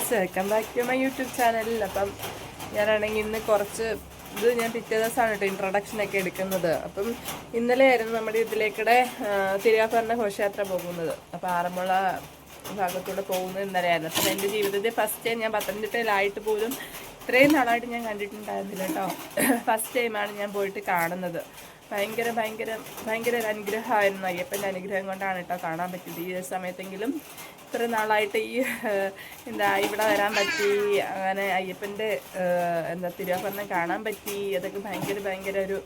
Guys, welcome back to my YouTube ചാനലിൽ. അപ്പം ഞാനാണെങ്കിൽ ഇന്ന് കുറച്ച് ഞാൻ പിറ്റേ ദിവസമാണ് കേട്ടോ ഇൻട്രൊഡക്ഷനൊക്കെ എടുക്കുന്നത്. അപ്പം ഇന്നലെ ആയിരുന്നു നമ്മുടെ ഇതിലേക്കൂടെ തിരുവാഭരണ ഘോഷയാത്ര പോകുന്നത്. അപ്പോൾ ആറന്മുള ഭാഗത്തൂടെ പോകുന്നത് ഇന്നലെയായിരുന്നു. അപ്പം എൻ്റെ ജീവിതത്തിൽ ഫസ്റ്റ് ടൈം ഞാൻ പത്തനംതിട്ടയിലായിട്ട് പോലും ഇത്രയും നാളായിട്ട് ഞാൻ കണ്ടിട്ടുണ്ടായിരുന്നില്ല കേട്ടോ. ഫസ്റ്റ് ടൈമാണ് ഞാൻ പോയിട്ട് കാണുന്നത്. ഭയങ്കര ഭയങ്കര ഭയങ്കര ഒരു അനുഗ്രഹമായിരുന്നു. അയ്യപ്പൻ്റെ അനുഗ്രഹം കൊണ്ടാണ് കേട്ടോ കാണാൻ പറ്റിയത്. ഈ സമയത്തെങ്കിലും ഇത്ര നാളായിട്ട് ഇവിടെ വരാൻ പറ്റി, അങ്ങനെ അയ്യപ്പൻ്റെ തിരുവാഭരണം കാണാൻ പറ്റി. അതൊക്കെ ഭയങ്കര ഭയങ്കര ഒരു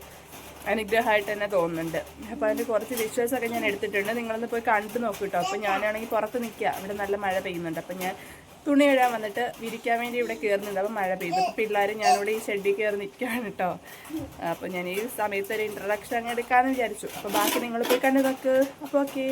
അനുഗ്രഹമായിട്ട് തന്നെ തോന്നുന്നുണ്ട്. അപ്പോൾ അതിൻ്റെ കുറച്ച് വിഷ്വൽസൊക്കെ ഞാൻ എടുത്തിട്ടുണ്ട്. നിങ്ങളൊന്ന് പോയി കണ്ടു നോക്കൂ കേട്ടോ. അപ്പോൾ ഞാനാണെങ്കിൽ പുറത്ത് നിൽക്കുക, ഇവിടെ നല്ല മഴ പെയ്യുന്നുണ്ട്. അപ്പം ഞാൻ തുണി ഇടാൻ വന്നിട്ട് വിരിക്കാൻ വേണ്ടി ഇവിടെ കയറുന്നുണ്ട്. അപ്പം മഴ പെയ്തു. അപ്പോൾ പിള്ളേർ ഞാനിവിടെ ഈ ഷെഡിൽ കയറി നിൽക്കുകയാണ് കേട്ടോ. അപ്പോൾ ഞാൻ ഈ സമയത്ത് ഒരു ഇൻട്രൊഡക്ഷൻ അങ്ങ് എടുക്കാമെന്ന് വിചാരിച്ചു. അപ്പോൾ ബാക്കി നിങ്ങൾ പോയി കണ്ടു നോക്ക്. അപ്പോൾ ഓക്കെ.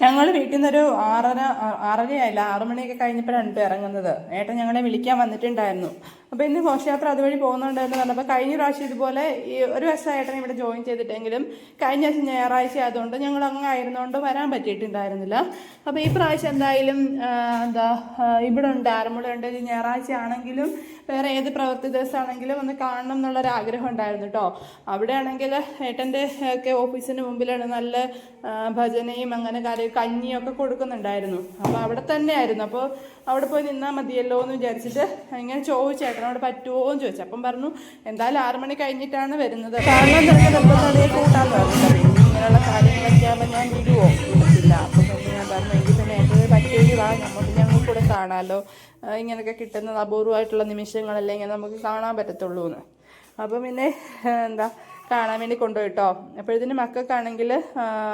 ഞങ്ങൾ വീട്ടിൽ നിന്നൊരു 6:30 6 മണിയൊക്കെ കഴിഞ്ഞപ്പോഴാണ് ഇപ്പോൾ ഇറങ്ങുന്നത്. ഏട്ടൻ ഞങ്ങളെ വിളിക്കാൻ വന്നിട്ടുണ്ടായിരുന്നു. അപ്പോൾ ഇന്ന് ഘോഷയാത്ര അതുവഴി പോകുന്നുണ്ടെന്ന് പറഞ്ഞപ്പോൾ കഴിഞ്ഞ പ്രാവശ്യം ഇതുപോലെ ഈ ഒരു വർഷം ഏട്ടൻ ഇവിടെ ജോയിൻ ചെയ്തിട്ടെങ്കിലും കഴിഞ്ഞ ദിവസം ഞായറാഴ്ച ആയതുകൊണ്ട് ഞങ്ങൾ അങ്ങ് ആയിരുന്നുകൊണ്ട് വരാൻ പറ്റിയിട്ടുണ്ടായിരുന്നില്ല. അപ്പോൾ ഈ പ്രാവശ്യം എന്തായാലും ഇവിടെ ഉണ്ട്, ആറന്മുള ഉണ്ട്. ഞായറാഴ്ച ആണെങ്കിലും വേറെ ഏത് പ്രവൃത്തി ദിവസമാണെങ്കിലും ഒന്ന് കാണണം എന്നുള്ളൊരു ആഗ്രഹം ഉണ്ടായിരുന്നു കേട്ടോ. അവിടെ ആണെങ്കിൽ ഏട്ടൻ്റെ ഒക്കെ ഓഫീസിന് മുമ്പിലാണ് നല്ല ഭജനയും അങ്ങനെ കഞ്ഞിയൊക്കെ കൊടുക്കുന്നുണ്ടായിരുന്നു. അപ്പോൾ അവിടെ തന്നെ ആയിരുന്നു. അപ്പോൾ അവിടെ പോയി നിന്നാൽ മതിയല്ലോ എന്ന് വിചാരിച്ചിട്ട് ഇങ്ങനെ ചോദിച്ചു, ഏട്ടനോട് പറ്റുമോ എന്ന് ചോദിച്ചു. അപ്പം പറഞ്ഞു എന്തായാലും 6 മണി കഴിഞ്ഞിട്ടാണ് വരുന്നത്, കാരണം കൂട്ടാന്ന് പറഞ്ഞിട്ട് ഇങ്ങനെയുള്ള കാര്യങ്ങളൊക്കെ ആകുമ്പോൾ ഞാൻ വിടുവോ വിടത്തില്ല. അപ്പം പിന്നെ ഞാൻ പറഞ്ഞു എങ്കിൽ പിന്നെ ഏട്ടന് പറ്റുമെങ്കിൽ വാ, ഞങ്ങൾ കൂടെ കാണാമല്ലോ, ഇങ്ങനെയൊക്കെ കിട്ടുന്നത് അപൂർവമായിട്ടുള്ള നിമിഷങ്ങളല്ലേ ഇങ്ങനെ നമുക്ക് കാണാൻ പറ്റത്തുള്ളൂ എന്ന്. അപ്പം പിന്നെ കാണാൻ വേണ്ടി കൊണ്ടുപോയിട്ടോ. അപ്പോഴത്തേന് മക്കൾക്കാണെങ്കിൽ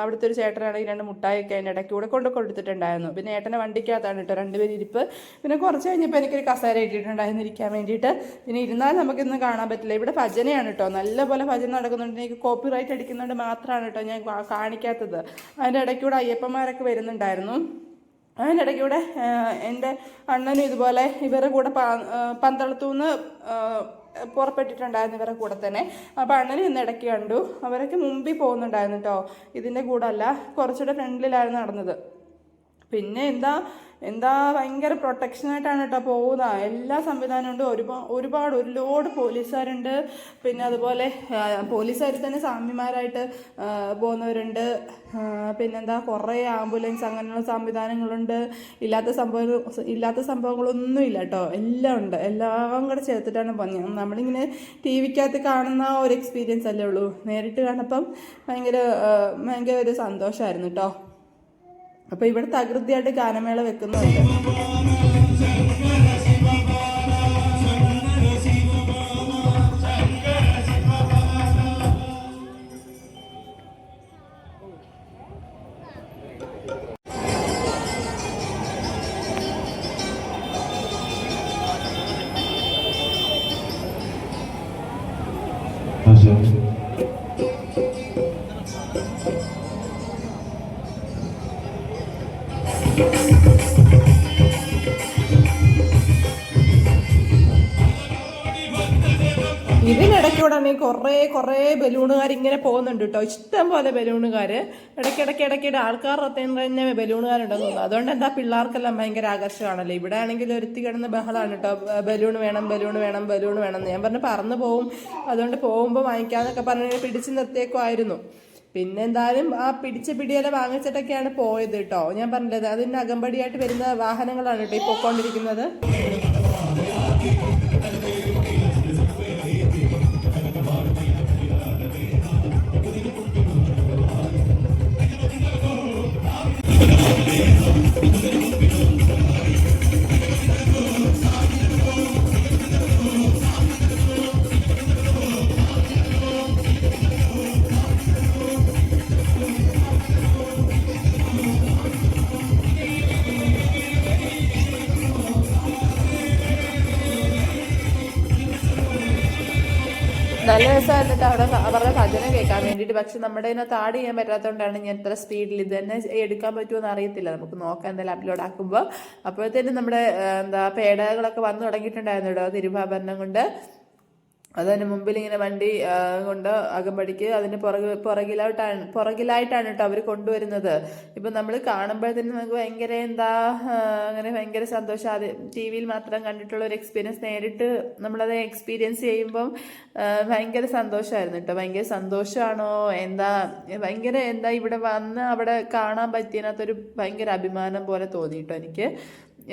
അവിടുത്തെ ഒരു ചേട്ടനാണെങ്കിൽ 2 മുട്ടായൊക്കെ അതിൻ്റെ ഇടയ്ക്ക് കൂടെ കൊടുത്തിട്ടുണ്ടായിരുന്നു. പിന്നെ ഏട്ടനെ വണ്ടിക്കകത്താണ് കേട്ടോ 2 പേര് ഇരിപ്പ്. പിന്നെ കുറച്ച് കഴിഞ്ഞപ്പോൾ എനിക്കൊരു കസേര ഇട്ടിട്ടുണ്ടായിരുന്നു ഇരിക്കാൻ വേണ്ടിയിട്ട്. പിന്നെ ഇരുന്നാൽ നമുക്കിന്ന് കാണാൻ പറ്റില്ല. ഇവിടെ ഭജനയാണ് കേട്ടോ, നല്ലപോലെ ഭജന നടക്കുന്നുണ്ട്. എനിക്ക് കോപ്പിറൈറ്റ് അടിക്കുന്നുണ്ട് മാത്രമാണ് കേട്ടോ ഞാൻ കാണിക്കാത്തത്. അതിൻ്റെ ഇടയ്ക്കൂടെ അയ്യപ്പന്മാരൊക്കെ വരുന്നുണ്ടായിരുന്നു. അതിൻ്റെ ഇടയ്ക്കൂടെ എൻ്റെ അണ്ണനും ഇതുപോലെ ഇവരുടെ കൂടെ പന്തളത്തുനിന്ന് പുറപ്പെട്ടിട്ടുണ്ടായിരുന്നു ഇവരുടെ കൂടെ തന്നെ. അപ്പോൾ അണ്ണനും ഇന്ന് ഇടയ്ക്ക് കണ്ടു. അവരൊക്കെ മുമ്പിൽ പോകുന്നുണ്ടായിരുന്നു കേട്ടോ, ഇതിൻ്റെ കൂടെ അല്ല, കുറച്ചുകൂടെ ഫ്രണ്ടിലായിരുന്നു നടന്നത്. പിന്നെ എന്താ ഭയങ്കര പ്രൊട്ടക്ഷനായിട്ടാണ് കേട്ടോ പോകുന്നത്. എല്ലാ സംവിധാനമുണ്ട്. ഒരു ലോഡ് പോലീസുകാരുണ്ട്. പിന്നെ അതുപോലെ പോലീസുകാർ തന്നെ സ്വാമിമാരായിട്ട് പോകുന്നവരുണ്ട്. പിന്നെന്താ കുറേ ആംബുലൻസ് അങ്ങനെയുള്ള സംവിധാനങ്ങളുണ്ട്. ഇല്ലാത്ത സംഭവങ്ങളൊന്നും ഇല്ല കേട്ടോ, എല്ലാം ഉണ്ട്. എല്ലാം കൂടെ ചേർത്തിട്ടാണ് പോകുന്നത്. നമ്മളിങ്ങനെ ടി വിക്കകത്ത് കാണുന്ന ഒരു എക്സ്പീരിയൻസ് അല്ലേ ഉള്ളൂ. നേരിട്ട് കാണപ്പം ഭയങ്കര ഒരു സന്തോഷമായിരുന്നു കേട്ടോ. അപ്പോൾ ഇവിടെ തകൃതിയായിട്ട് ഗാനമേള വെക്കുന്നുണ്ട്. ഇതിനിടയ്ക്കൂടെ കുറേ ബലൂണുകാർ ഇങ്ങനെ പോകുന്നുണ്ട് കേട്ടോ. ഇഷ്ടം പോലെ ബലൂണുകാർ ഇടയ്ക്കിടെ ആൾക്കാരുടെ തന്നെ ബലൂണുകാരുണ്ടെന്ന് തോന്നുന്നു. അതുകൊണ്ട് പിള്ളേർക്കെല്ലാം ഭയങ്കര ആകർഷമാണല്ലോ. ഇവിടെ ആണെങ്കിൽ ഒരുത്തി കിടന്ന ബഹളമാണ് കേട്ടോ, ബലൂൺ വേണം. ഞാൻ പറഞ്ഞു പറന്നു പോവും, അതുകൊണ്ട് പോകുമ്പോൾ വാങ്ങിക്കാന്നൊക്കെ പറഞ്ഞ് പിടിച്ച് നിർത്തിയേക്കുമായിരുന്നു. പിന്നെ എന്തായാലും ആ പിടിച്ച പിടിയെല്ലാം വാങ്ങിച്ചിട്ടൊക്കെയാണ് പോയത് കേട്ടോ. ഞാൻ പറഞ്ഞത് അതിന് അകമ്പടിയായിട്ട് വരുന്ന വാഹനങ്ങളാണ് കേട്ടോ ഈ പൊക്കോണ്ടിരിക്കുന്നത്. നല്ല രസമായിട്ട് അവരുടെ ഭജന കേൾക്കാൻ വേണ്ടിയിട്ട്. പക്ഷെ നമ്മുടെ ഇതിനകത്ത് ആഡ് ചെയ്യാൻ പറ്റാത്തതുകൊണ്ടാണ് ഞാൻ ഇത്ര സ്പീഡിൽ ഇത് തന്നെ എടുക്കാൻ പറ്റുമോ അറിയത്തില്ല. നമുക്ക് നോക്കാം എന്തായാലും അപ്ലോഡ് ആക്കുമ്പോൾ. അപ്പോഴത്തേനും നമ്മുടെ പേടകളൊക്കെ വന്നു തുടങ്ങിയിട്ടുണ്ടായിരുന്നു കേട്ടോ തിരുവാഭരണം കൊണ്ട്. അതിന് മുമ്പിൽ ഇങ്ങനെ വണ്ടി കൊണ്ട് അകമ്പടിക്ക് അതിന് പുറകിലായിട്ടാണ് കേട്ടോ അവർ കൊണ്ടുവരുന്നത്. ഇപ്പം നമ്മൾ കാണുമ്പോൾ തന്നെ നമുക്ക് ഭയങ്കര അങ്ങനെ ഭയങ്കര സന്തോഷം. അത് ടി വിയിൽ മാത്രം കണ്ടിട്ടുള്ള ഒരു എക്സ്പീരിയൻസ് നേരിട്ട് നമ്മളത് എക്സ്പീരിയൻസ് ചെയ്യുമ്പം ഭയങ്കര സന്തോഷമായിരുന്നു കേട്ടോ. ഭയങ്കര സന്തോഷമാണോ ഭയങ്കര ഇവിടെ വന്ന് അവിടെ കാണാൻ പറ്റിയതിനകത്തൊരു ഭയങ്കര അഭിമാനം പോലെ തോന്നി കേട്ടോ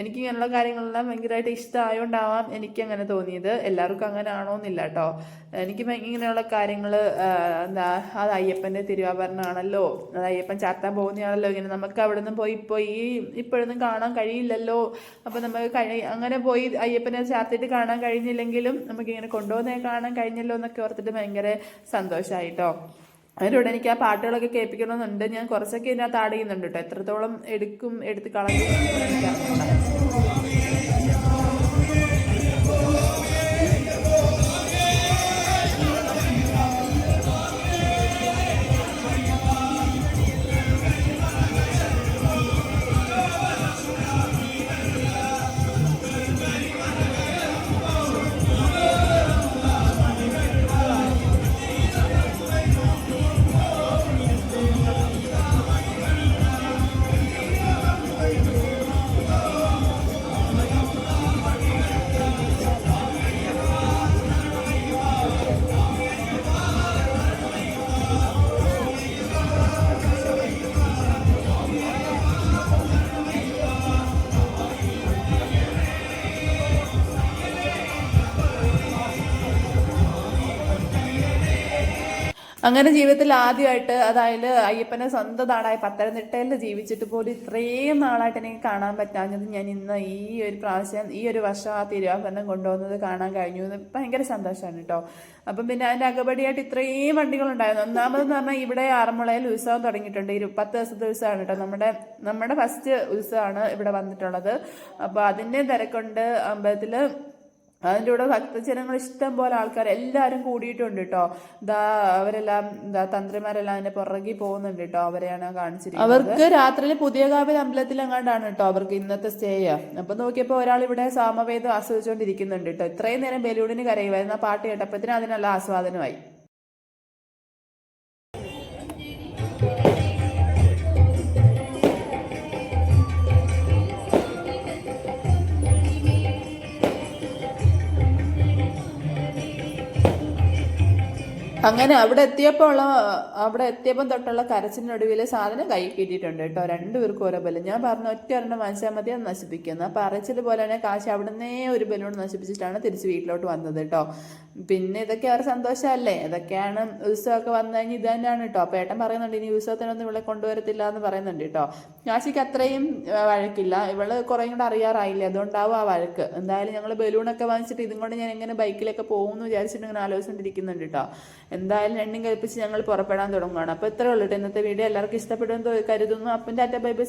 എനിക്ക് ഇങ്ങനെയുള്ള കാര്യങ്ങളെല്ലാം ഭയങ്കരമായിട്ട് ഇഷ്ടമായോണ്ടാവാം എനിക്കങ്ങനെ തോന്നിയത്. എല്ലാവർക്കും അങ്ങനെ ആണോന്നില്ല കേട്ടോ. എനിക്ക് ഇങ്ങനെയുള്ള കാര്യങ്ങൾ അത് അയ്യപ്പൻ്റെ തിരുവാഭരണമാണല്ലോ, അത് അയ്യപ്പൻ ചാർത്താൻ പോകുന്നതാണല്ലോ, ഇങ്ങനെ നമുക്ക് അവിടെ നിന്ന് ഇപ്പോഴൊന്നും കാണാൻ കഴിയില്ലല്ലോ. അപ്പം നമുക്ക് അങ്ങനെ പോയി അയ്യപ്പനെ ചാർത്തിട്ട് കാണാൻ കഴിഞ്ഞില്ലെങ്കിലും നമുക്കിങ്ങനെ കൊണ്ടുപോകുന്നത് കാണാൻ കഴിഞ്ഞല്ലോ എന്നൊക്കെ ഓർത്തിട്ട് ഭയങ്കര സന്തോഷമായിട്ടോ. അതിലൂടെ എനിക്ക് ആ പാട്ടുകളൊക്കെ കേൾപ്പിക്കണമെന്നുണ്ട്. ഞാൻ കുറച്ചൊക്കെ ഇതിനകത്ത് ആഡ് ചെയ്യുന്നുണ്ട് കേട്ടോ. എത്രത്തോളം എടുത്ത് കളഞ്ഞു എനിക്കറിഞ്ഞൂടാ. അങ്ങനെ ജീവിതത്തിൽ ആദ്യമായിട്ട്, അതായത് അയ്യപ്പനെ സ്വന്തം നാടായ പത്തനംതിട്ടയിൽ ജീവിച്ചിട്ട് പോലും ഇത്രയും നാളായിട്ട് എനിക്ക് കാണാൻ പറ്റാഞ്ഞത് ഞാൻ ഇന്ന് ഈ ഒരു പ്രാവശ്യം ഈ ഒരു വർഷം ആ തിരുവാഭരണം കൊണ്ടുപോകുന്നത് കാണാൻ കഴിഞ്ഞു. ഭയങ്കര സന്തോഷമാണ് കേട്ടോ. അപ്പം പിന്നെ അതിൻ്റെ അകപടിയായിട്ട് ഇത്രയും വണ്ടികളുണ്ടായിരുന്നു. ഒന്നാമതെന്ന് പറഞ്ഞാൽ ഇവിടെ ആറന്മുളയിൽ ഉത്സവം തുടങ്ങിയിട്ടുണ്ട്. 10 ദിവസത്തെ ഉത്സവമാണ് കേട്ടോ. നമ്മുടെ ഫസ്റ്റ് ഉത്സവമാണ് ഇവിടെ വന്നിട്ടുള്ളത്. അപ്പോൾ അതിൻ്റെ തിരക്കുണ്ട് അമ്പലത്തിൽ. അതിൻ്റെ കൂടെ ഭക്തജനങ്ങൾ ഇഷ്ടം പോലെ ആൾക്കാർ എല്ലാവരും കൂടിയിട്ടുണ്ട് കേട്ടോ. അവരെല്ലാം തന്ത്രിമാരെല്ലാം അതിന്റെ പുറകെ പോകുന്നുണ്ട് കേട്ടോ. അവരെയാണ് കാണിച്ചിരിക്കുന്നത്. അവർക്ക് രാത്രിയിൽ പുതിയകാവിൽ അമ്പലത്തിൽ എങ്ങാണ്ടാണ് കേട്ടോ അവർക്ക് ഇന്നത്തെ സ്റ്റേ. അപ്പൊ നോക്കിയപ്പോൾ ഒരാൾ ഇവിടെ സാമവേദം ആസ്വദിച്ചുകൊണ്ടിരിക്കുന്നുണ്ട് കേട്ടോ. ഇത്രയും നേരം ബലൂണിന് കരയുമായിരുന്നു. ആ പാട്ട് കേട്ടപ്പോഴത്തേനും അതിനുള്ള ആസ്വാദനമായി. അങ്ങനെ അവിടെ എത്തിയപ്പോൾ തൊട്ടുള്ള കരച്ചിനൊടുവിൽ സാധനം കൈ കിട്ടിയിട്ടുണ്ട് കേട്ടോ. 2 പേർക്കും ഓരോ ബലൂൺ. ഞാൻ പറഞ്ഞു ഒറ്റ ഒരെണ്ണം വാങ്ങിച്ചാൽ മതി, അത് നശിപ്പിക്കുന്നത്. അപ്പം അരച്ചത് പോലെ തന്നെ കാശ് അവിടുന്നേ ഒരു ബലൂൺ നശിപ്പിച്ചിട്ടാണ് തിരിച്ച് വീട്ടിലോട്ട് വന്നത് കേട്ടോ. പിന്നെ ഇതൊക്കെ അവർ സന്തോഷമല്ലേ. ഇതൊക്കെയാണ് ഉത്സവമൊക്കെ വന്നു കഴിഞ്ഞാൽ ഇത് തന്നെയാണ് കേട്ടോ. അപ്പം ഏട്ടൻ പറയുന്നുണ്ട് ഇനി ഉത്സവത്തിനൊന്നും ഇവിടെ കൊണ്ടുവരത്തില്ല എന്ന് പറയുന്നുണ്ട് കേട്ടോ. കാശിക്ക് അത്രയും വഴക്കില്ല. ഇവള് കുറേ കൂടെ അറിയാറായില്ലേ, അതുകൊണ്ടാവും ആ വഴക്ക്. എന്തായാലും ഞങ്ങൾ ബലൂണൊക്കെ വാങ്ങിച്ചിട്ട് ഇതും കൊണ്ട് ഞാൻ എങ്ങനെ ബൈക്കിലൊക്കെ പോകുമെന്ന് വിചാരിച്ചിട്ട് ഇങ്ങനെ ആലോചിച്ചുകൊണ്ടിരിക്കുന്നുണ്ട് കേട്ടോ. എന്തായാലും രണ്ടും കൽപ്പിച്ച് ഞങ്ങൾ പുറപ്പെടാൻ തുടങ്ങുകയാണ്. അപ്പോൾ ഇത്രേ ഉള്ളൂ കേട്ടോ ഇന്നത്തെ വീഡിയോ. എല്ലാവർക്കും ഇഷ്ടപ്പെടുമെന്ന് കരുതുന്നു. അപ്പം ടാറ്റ ബൈ ബൈ.